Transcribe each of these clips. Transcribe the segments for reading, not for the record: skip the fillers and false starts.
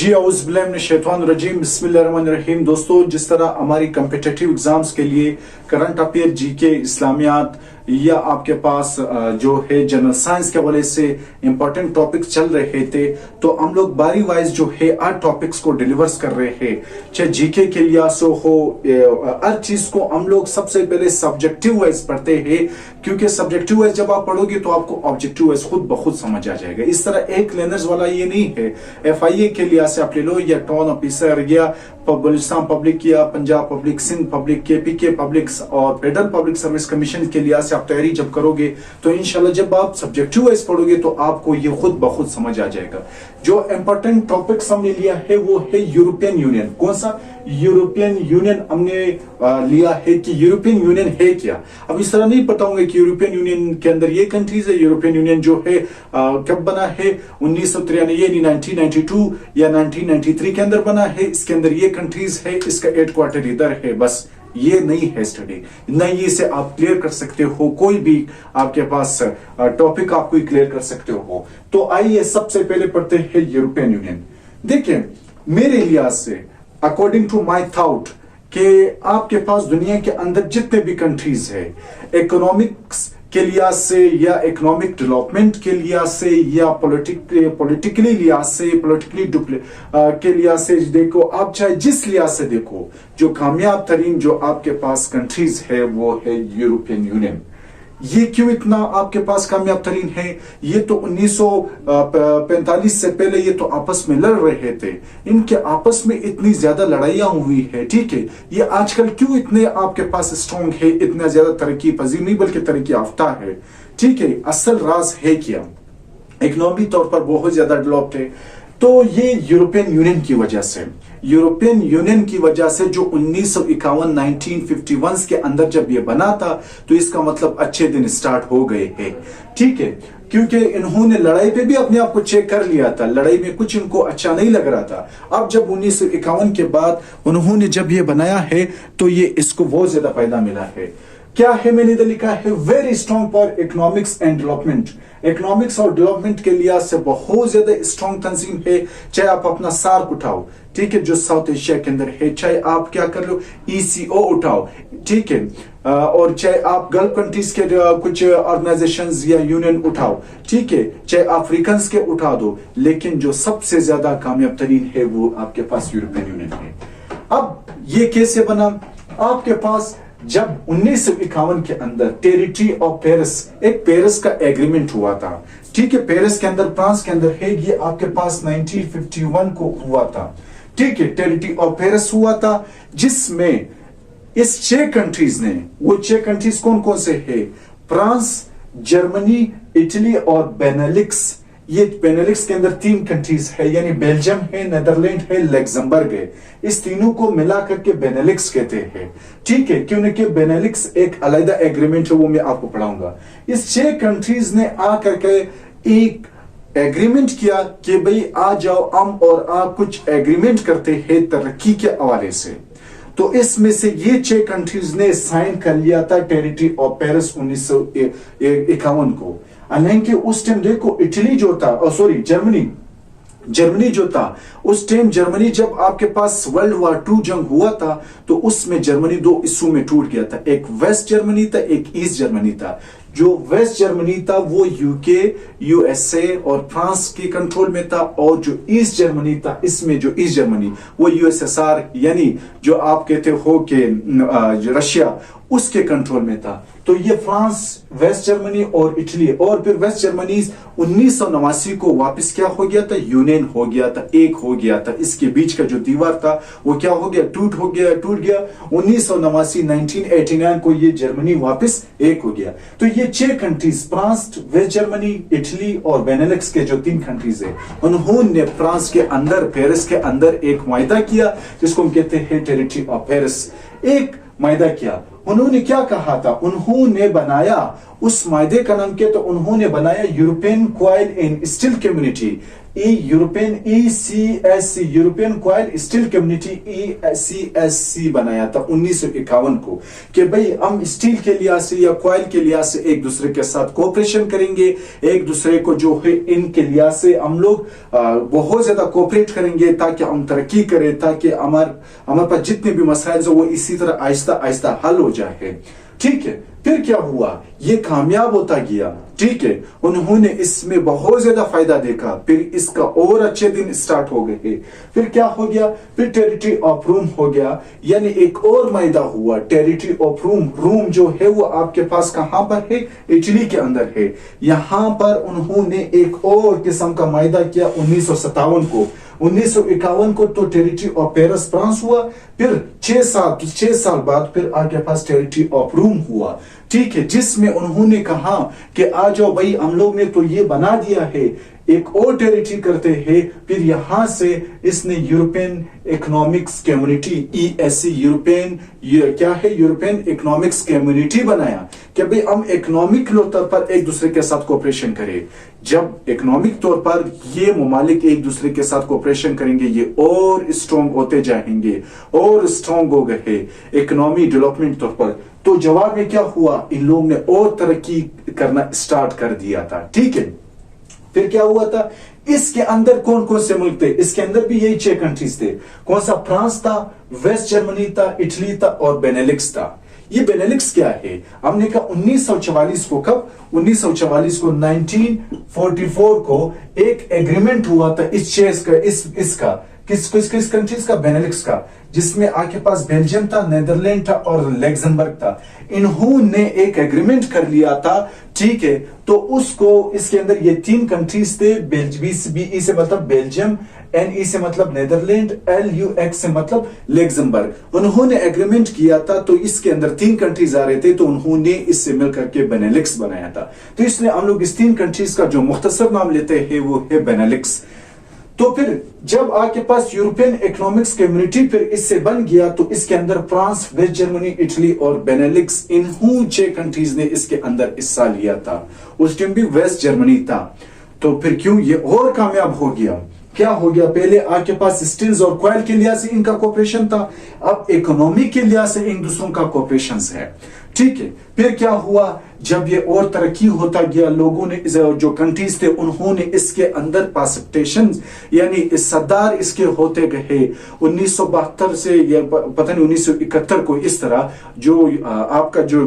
जी औज़ुबिल्लाहिमिनश्शैतानिर्रजीम बिस्मिल्लाहिर्रहमानिर्रहीम। दोस्तों, जिस तरह हमारी कम्पिटिटिव एग्जाम्स के लिए करंट अफेयर, जीके, इस्लामियात या आपके पास जो है जनरल साइंस के हवाले से इंपॉर्टेंट टॉपिक्स चल रहे थे, तो हम लोग बारी वाइज जो है हर टॉपिक्स को डिलीवर्स कर रहे हैं। चाहे जीके के लिहाज से हो, हर चीज को हम लोग सबसे पहले सब्जेक्टिव वाइज पढ़ते हैं, क्योंकि सब्जेक्टिव वाइज जब आप पढ़ोगे तो आपको ऑब्जेक्टिव वाइज खुद ब खुद समझ आ जाएगा। इस तरह एक लर्नर्स वाला ये नहीं है। FIA के लिहाज से आप ले लो, या टॉन ऑफिसर, या बलूचिस्तान पब्लिक, या Punjab public, Sindh public, KPK public और फेडरल पब्लिक सर्विस कमीशन के लिहाज से आप तैयारी जब करोगे तो इंशाल्लाह जब आप सब्जेक्टिव वाइज पढ़ोगे तो आपको ये खुद ब खुद समझ आ जाएगा। जो इंपॉर्टेंट टॉपिक्स हमने लिया है वो है यूरोपियन यूनियन। कौन सा यूरोपियन यूनियन हमने लिया है कि यूरोपियन यूनियन है क्या। अब इस तरह नहीं बताऊंगा कि यूरोपियन यूनियन के अंदर ये कंट्रीज है। यूरोपियन यूनियन जो है कब बना है, 1993 यानी 1992 या 1993 के अंदर बना है। इसके अंदर ये कंट्रीज है, इसका हेडक्वार्टर इधर है। बस ये नहीं है स्टडी, नहीं इसे आप क्लियर कर सकते हो। कोई भी आपके पास टॉपिक आपको क्लियर कर सकते हो। तो आइए सबसे पहले पढ़ते हैं यूरोपियन यूनियन। देखिए, मेरे लिहाज से अकॉर्डिंग टू माय थॉट कि आपके पास दुनिया के अंदर जितने भी कंट्रीज है, इकोनॉमिक्स के लिहाज से या इकोनॉमिक डेवलपमेंट के लिहाज से या पॉलिटिकली लिहाज से, के लिहाज से देखो, आप चाहे जिस लिहाज से देखो, जो कामयाब तरीन जो आपके पास कंट्रीज है वो है यूरोपियन यूनियन। ये क्यों इतना आपके पास कामयाब तरीन है? ये तो 1945 से पहले ये तो आपस में लड़ रहे थे। इनके आपस में इतनी ज्यादा लड़ाइयां हुई है, ठीक है। ये आजकल क्यों इतने आपके पास स्ट्रॉन्ग है, इतना ज्यादा तरक्की पजीर नहीं बल्कि तरक्की याफ्ता है, ठीक है। असल राज है क्या? इकोनॉमी तौर पर बहुत ज्यादा डेवलप्ड है। तो ये यूरोपियन यूनियन की वजह से, यूरोपियन यूनियन की वजह से जो 1951 के अंदर जब ये बना था, तो इसका मतलब अच्छे दिन स्टार्ट हो गए हैं, ठीक है। क्योंकि इन्होंने लड़ाई पे भी अपने आप को चेक कर लिया था, लड़ाई में कुछ इनको अच्छा नहीं लग रहा था। अब जब 1951 के बाद उन्होंने जब ये बनाया है तो ये इसको बहुत ज्यादा फायदा मिला है। क्या है? मैंने इधर लिखा है very strong for economics and development. Economics और डेवलपमेंट के लिहाज से बहुत ज्यादा स्ट्रॉन्ग तंजीम है। चाहे आप अपना सार्क उठाओ, ठीक है, जो साउथ एशिया के अंदर है, चाहे आप क्या कर लो ECO उठाओ, ठीक है, और चाहे आप गल्फ कंट्रीज के कुछ ऑर्गेनाइजेशंस या यूनियन उठाओ, ठीक है, चाहे अफ्रीकन के उठा दो, लेकिन जो सबसे ज्यादा कामयाब तरीन है वो आपके पास यूरोपियन यूनियन है। अब ये कैसे बना? आपके पास जब 1951 के अंदर टेरिटरी ऑफ पेरिस, एक पेरिस का एग्रीमेंट हुआ था, ठीक है, पेरिस के अंदर, फ्रांस के अंदर है। ये आपके पास 1951 को हुआ था, ठीक है। टेरिटरी ऑफ पेरिस हुआ था, जिसमें इस 6 कंट्रीज ने, वो 6 कंट्रीज कौन कौन से है? फ्रांस, जर्मनी, इटली और बेनेलिक्स। ये बेनेलिक्स के अंदर 3 कंट्रीज है, यानी बेल्जियम है, नेदरलैंड है, लग्जमबर्ग है। इस तीनों को मिलाकर के बेनेलिक्स कहते हैं, ठीक है। क्योंकि बेनेलिक्स एक अलग एग्रीमेंट है, वो मैं आपको पढ़ाऊंगा। इस 6 कंट्रीज ने आकर के एक एग्रीमेंट किया कि भाई आ जाओ, हम और आप कुछ एग्रीमेंट करते हैं तरक्की के हवाले से। तो इसमें से ये 6 कंट्रीज ने साइन कर लिया था टेरिटरी ऑफ पेरिस 1951 को। हालांकि उस टाइम देखो, इटली जो था, सॉरी, जर्मनी जो था, उस टाइम जर्मनी जब आपके पास वर्ल्ड वॉर 2 जंग हुआ था, तो उसमें जर्मनी 2 हिस्सों में टूट गया था। एक वेस्ट जर्मनी था, एक ईस्ट जर्मनी था। जो वेस्ट जर्मनी था वो UK, USA और फ्रांस के कंट्रोल में था, और जो ईस्ट जर्मनी था, इसमें जो ईस्ट जर्मनी वो USSR यानी जो आप कहते हो कि रशिया, उसके कंट्रोल में था। तो ये फ्रांस, वेस्ट जर्मनी और इटली, और फिर वेस्ट जर्मनी 1989 को वापस क्या हो गया था? यूनियन हो गया था, एक हो गया था। इसके बीच का जो दीवार था वो क्या हो गया? टूट गया। 1989 को ये जर्मनी वापस एक हो गया। तो ये 6 countries, France, West Germany, Italy और बेनेलिक्स के जो 3 कंट्रीज है, उन्होंने फ्रांस के अंदर, पेरिस के अंदर एक मायदा किया, जिसको हम कहते हैं टेरिटरी ऑफ पेरिस। एक मायदा किया। उन्होंने क्या कहा था? उन्होंने बनाया, उस मायदे का नाम क्या? तो उन्होंने बनाया European coil and steel community. European ECSC European coil steel community ECSC बनाया था 1951 को, कि भाई हम स्टील के लिहाज से या कॉइल के लिहाज से एक दूसरे के साथ कोऑपरेशन करेंगे, एक दूसरे को जो है इनके लिहाज से हम लोग बहुत ज्यादा कोऑपरेट करेंगे ताकि हम तरक्की करें, ताकि हमारे पास जितने भी मसाइल हो वो इसी तरह आहिस्ता आहिस्ता हल हो जाए। ठीक है, फिर क्या हुआ, ये कामयाब होता गया। ठीक है, उन्होंने इसमें बहुत ज्यादा फायदा देखा, फिर इसका और अच्छे दिन स्टार्ट हो गए। फिर क्या हो गया, फिर टेरिटरी ऑफ रूम हो गया, यानी एक और मायदा हुआ टेरिटरी ऑफ रूम। रूम जो है वो आपके पास कहां पर है, इटली के अंदर है। यहां पर उन्होंने एक और किस्म का मायदा किया 1957 को। 1951 को तो टेरिटरी ऑफ पेरिस फ्रांस हुआ, फिर 6 साल बाद फिर आपके पास टेरिटरी ऑफ रूम हुआ। ठीक है, जिसमें उन्होंने कहा कि आ जाओ भाई, हम लोग ने तो ये बना दिया है, एक और टेरिटरी करते हैं। फिर यहां से इसने यूरोपियन इकोनॉमिक्स कम्युनिटी ESC क्या है, यूरोपियन इकोनॉमिक्स कम्युनिटी बनाया कि भाई हम इकोनॉमिक तौर पर एक दूसरे के साथ कोऑपरेशन करें। जब इकोनॉमिक तौर पर ये ममालिक एक दूसरे के साथ कोऑपरेशन करेंगे, ये और स्ट्रॉन्ग होते जाएंगे और स्ट्रॉन्ग हो गए इकोनॉमी डेवलपमेंट तौर पर। तो जवाब में क्या हुआ, इन लोगों ने और तरक्की करना स्टार्ट कर दिया था। ठीक है, फिर क्या हुआ था, इसके अंदर कौन कौन से मुल्क थे, इसके अंदर भी यही 6 कंट्रीज थे। कौन सा, फ्रांस था, वेस्ट जर्मनी था, इटली था और बेनेलिक्स था। ये बेनेलिक्स क्या है, हमने कहा 1944 को, कब, 1944 को 1944 को एक एग्रीमेंट हुआ था इस चेस का, इसका किस कंट्रीज का, बेनेलिक्स का, जिसमें आपके पास बेल्जियम था, नीदरलैंड था और लग्जमबर्ग था। इन्होंने एक एग्रीमेंट कर लिया था। ठीक है, तो उसको इसके अंदर ये 3 कंट्रीज थे, BE से मतलब बेल्जियम, NE से मतलब नीदरलैंड, LUX से मतलब लग्जमबर्ग। उन्होंने एग्रीमेंट किया था, तो इसके अंदर 3 कंट्रीज आ रहे थे, तो उन्होंने इससे मिलकर के बेनेलिक्स बनाया था। तो इसलिए हम लोग इस 3 कंट्रीज का जो मुख्तसर नाम लेते हैं वो है बेनेलिक्स। तो फिर जब आपके पास यूरोपियन इकोनॉमिक्स कम्युनिटी फिर इससे बन गया, तो इसके अंदर फ्रांस, वेस्ट जर्मनी, इटली और बेनेलिक्स, इन 6 कंट्रीज ने इसके अंदर हिस्सा लिया था। उस टाइम भी वेस्ट जर्मनी था। तो फिर क्यों ये और कामयाब हो गया, क्या हो गया, पहले आपके पास स्टील्स और कॉइल के लिहाज से इनका कोऑपरेशन था, अब इकोनॉमी के लिहाज से इन दूसरों का कोऑपरेशन है। ठीक है, फिर क्या हुआ, जब ये और तरक्की होता गया, लोगों ने जो कंट्रीज थे उन्होंने इसके अंदर पार्टिसिपेशन यानी हिस्सेदार इसके होते गए। 1972 से या पता नहीं 1971 को इस तरह जो आपका जो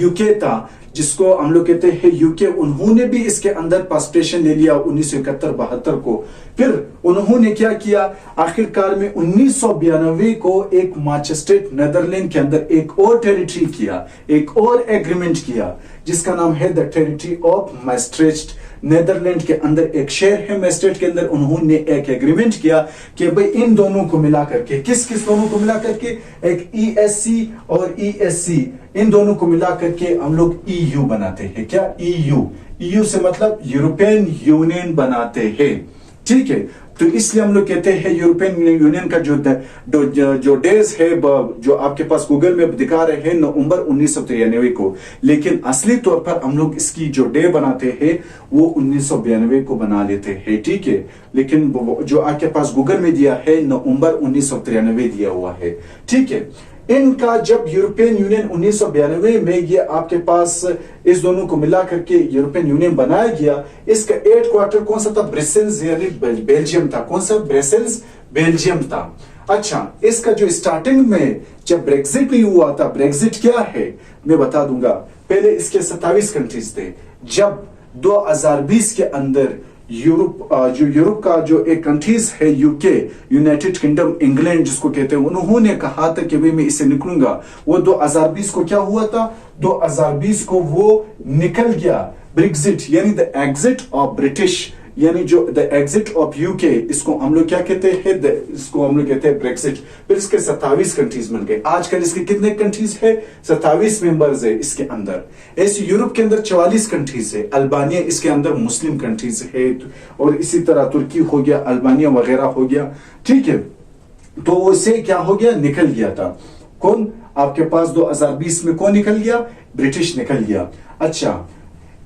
यूके था, जिसको हम लोग कहते हैं यूके, उन्होंने भी इसके अंदर पार्टिसिपेशन ले लिया 1971-72 को। फिर उन्होंने क्या किया, आखिरकार में 1992 को एक मैनचेस्टर नीदरलैंड के अंदर एक और टेरिटरी किया, एक और एग्रीमेंट किया, जिसका नाम है द टेरिटरी ऑफ मैस्ट्रेट। नीदरलैंड के अंदर एक शहर है मैस्ट्रेट के अंदर, उन्होंने एक एग्रीमेंट किया कि भाई इन दोनों को मिलाकर के, किस दोनों को मिलाकर के, एक ESC और ESC, इन दोनों को मिलाकर के हम लोग EU बनाते हैं। क्या, EU से मतलब यूरोपियन यूनियन बनाते हैं। ठीक है, तो इसलिए हम लोग कहते हैं यूरोपियन यूनियन का जो डेज है, जो आपके पास गूगल में दिखा रहे हैं, नवंबर 1993 को, लेकिन असली तौर पर हम लोग इसकी जो डे बनाते हैं वो 1992 को बना लेते हैं। ठीक है, लेकिन जो आपके पास गूगल में दिया है नवंबर 1993 दिया हुआ है। ठीक है, इनका जब यूरोपियन यूनियन 1992 में ये आपके पास इस दोनों को मिला करके यूरोपियन यूनियन बनाया गया, इसका हेडक्वार्टर कौन सा था, ब्रसेल्स यानी बेल्जियम था। कौन सा, ब्रसेल्स बेल्जियम था। अच्छा, इसका जो स्टार्टिंग में जब ब्रेक्जिट नहीं हुआ था, ब्रेक्जिट क्या है मैं बता दूंगा। पहले इसके 27 कंट्रीज थे। जब 2020 के अंदर यूरोप का जो एक कंट्रीज है, यूके, यूनाइटेड किंगडम, इंग्लैंड जिसको कहते हैं, उन्होंने कहा था कि भाई मैं इससे निकलूंगा। वो 2020 को क्या हुआ था, 2020 को वो निकल गया। ब्रेक्जिट यानी द एग्जिट ऑफ ब्रिटिश, यानी जो द एग्जिट ऑफ यूके, इसको हम लोग क्या कहते हैं, इसको हम लोग कहते हैं ब्रेक्सिट। फिर इसके 27 कंट्रीज बन गए। आजकल इसके कितने कंट्रीज है, 27 मेंबर्स है इसके अंदर। ऐसे यूरोप के अंदर 44 कंट्रीज है। अल्बानिया इसके अंदर मुस्लिम कंट्रीज है, और इसी तरह तुर्की हो गया, अल्बानिया वगैरह हो गया। ठीक है, तो उससे क्या हो गया, निकल गया था। कौन, आपके पास 2020 में कौन निकल गया, ब्रिटिश निकल गया। अच्छा,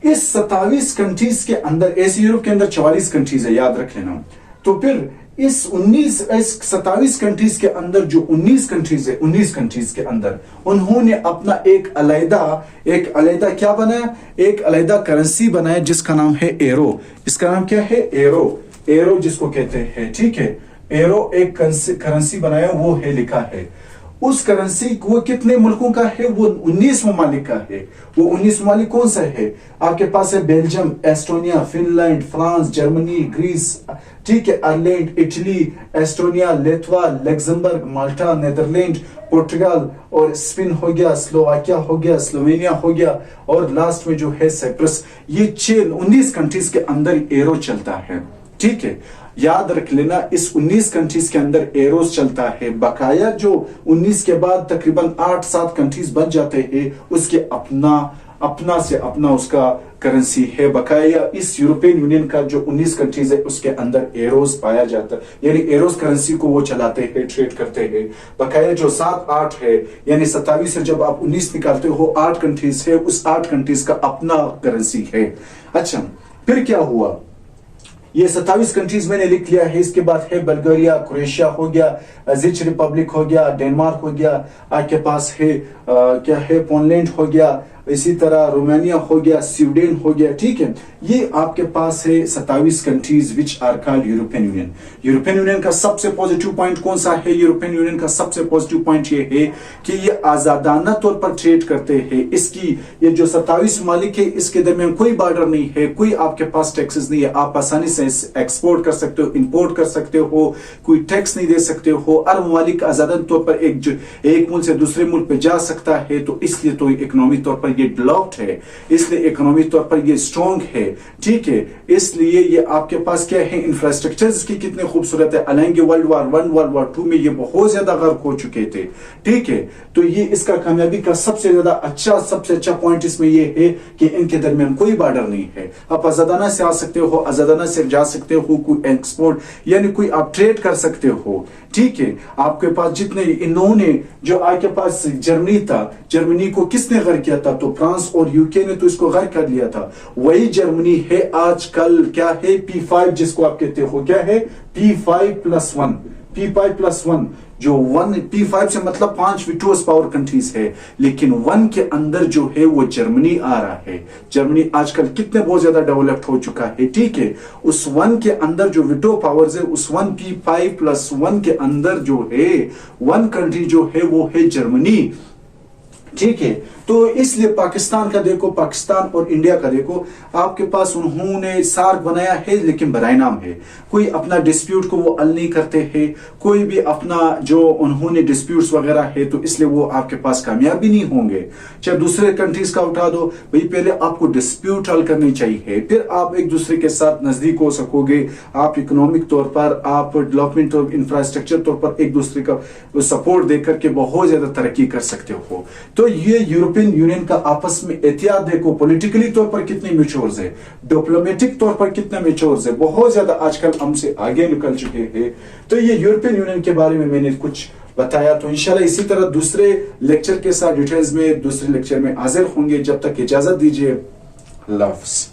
इस 27 कंट्रीज के अंदर, ऐसे यूरोप के अंदर 44 कंट्रीज है, याद रख लेना। तो फिर इस 27 कंट्रीज के अंदर जो 19 कंट्रीज है, 19 कंट्रीज के अंदर उन्होंने अपना एक अलैदा क्या बनाया, एक अलैदा करेंसी बनाया जिसका नाम है एरो। इसका नाम क्या है? एरो जिसको कहते हैं, ठीक है। एरो एक करेंसी बनाया, वो है लिखा है। उस करेंसी वो कितने मुल्कों का है? वो 19 ममालिक का है। वो 19 ममालिक कौन सा है? आपके पास है Belgium, Estonia, Finland, France, Germany, Greece, ठीक है, Ireland, Italy, Estonia, Lithuania, Luxembourg, Malta, Netherlands, Portugal और स्पेन हो गया, स्लोवाकिया हो गया, स्लोवेनिया हो गया और लास्ट में जो है साइप्रस। ये 19 कंट्रीज के अंदर एरो चलता है, ठीक है। याद रख लेना, इस 19 कंट्रीज के अंदर एरोस चलता है। बकाया जो 19 के बाद तकरीबन 8-7 कंट्रीज बन जाते हैं, उसके अपना उसका करेंसी है। बकाया इस यूरोपियन यूनियन का जो 19 कंट्रीज है उसके अंदर एरोस पाया जाता है, यानी एरोस करेंसी को वो चलाते हैं, ट्रेड करते हैं। बकाया जो 7-8 है, यानी 27 से जब आप 19 निकालते हो, 8 कंट्रीज है, उस 8 कंट्रीज का अपना करेंसी है। अच्छा, फिर क्या हुआ? ये 27 कंट्रीज मैंने लिख लिया है। इसके बाद है बल्गारिया, क्रोएशिया हो गया, जिच रिपब्लिक हो गया, डेनमार्क हो गया, आपके पास है क्या है, पोलैंड हो गया, इसी तरह रोमानिया हो गया, स्वीडन हो गया, ठीक है। ये आपके पास है 27 countries which are called European Union. European Union का सबसे पॉजिटिव पॉइंट कौन सा है? यूरोपियन यूनियन का सबसे पॉजिटिव पॉइंट ये है कि ये आजादाना तौर पर ट्रेड करते हैं। इसकी ये जो 27 ममालिक है, इसके दरमियान कोई बॉर्डर नहीं है, कोई आपके पास टैक्सेस नहीं है। आप आसानी से एक्सपोर्ट कर सकते हो, इंपोर्ट कर सकते हो, कोई टैक्स नहीं दे सकते हो। अरब ममालिक आजादाना तौर पर एक मुल्क से दूसरे मुल्क पे जा सकता है। तो इसलिए तो इकोनॉमी तौर पर ये डेवलप्ड है, इसलिए इकोनॉमी तौर पर ये स्ट्रॉन्ग है, ठीक है। इसलिए ये आपके पास क्या है, इंफ्रास्ट्रक्चर्स की कितने खूबसूरत है। हालांकि वर्ल्ड वार 1, वर्ल्ड वार 2 में ये बहुत ज्यादा गर्क हो चुके थे, ठीक है। तो ये इसका कामयाबी का सबसे अच्छा पॉइंट इसमें ये है कि इनके दरमियान कोई बॉर्डर नहीं है। आप आजादाना से आ सकते हो, आजादाना से जा सकते हो, कोई एक्सपोर्ट यानी कोई आप ट्रेड कर सकते हो, ठीक है। आपके पास जितने इन्होंने जो आपके पास जर्मनी था, जर्मनी को किसने गर्क किया था? तो फ्रांस और यूके ने तो इसको गर्क कर लिया था। वही जर्मनी है आजकल क्या है, P5 जिसको आप कहते हो, क्या है, P5+1, P5+1 जो 1 P5 से मतलब 5 विटोस पावर कंट्रीज है, लेकिन 1 के अंदर जो है वो जर्मनी आ रहा है। जर्मनी आजकल कितने बहुत ज्यादा डेवलप्ड हो चुका है, ठीक है। उस 1 के अंदर जो विटो पावर्स है, उस 1 P5+1 के अंदर जो है 1 कंट्री जो है वो है जर्मनी, ठीक है। तो इसलिए पाकिस्तान का देखो, पाकिस्तान और इंडिया का देखो, आपके पास उन्होंने सार्क बनाया है लेकिन बराए नाम है। कोई अपना डिस्प्यूट को वो हल नहीं करते हैं, कोई भी अपना जो उन्होंने डिस्प्यूट्स वगैरह है, तो इसलिए वो आपके पास कामयाब भी नहीं होंगे। चाहे दूसरे कंट्रीज का उठा दो भाई, पहले आपको डिस्प्यूट हल करनी चाहिए, फिर आप एक दूसरे के साथ नजदीक हो सकोगे। आप इकोनॉमिक तौर पर, आप डेवलपमेंट और इंफ्रास्ट्रक्चर तौर पर एक दूसरे का सपोर्ट देकर के बहुत ज्यादा तरक्की कर सकते हो। तो ये यूरोपियन यूनियन का आपस में एहतियात देखो, पॉलिटिकली तौर पर कितने मैच्योर है, डिप्लोमेटिक तौर पर कितना मैच्योर है, बहुत ज्यादा आजकल हमसे आगे निकल चुके हैं। तो ये यूरोपियन यूनियन के बारे में मैंने कुछ बताया। तो इंशाल्लाह इसी तरह दूसरे लेक्चर के साथ डिटेल्स में दूसरे लेक्चर में हाजिर होंगे। जब तक इजाजत दीजिए, अल्लाह हाफ़िज़।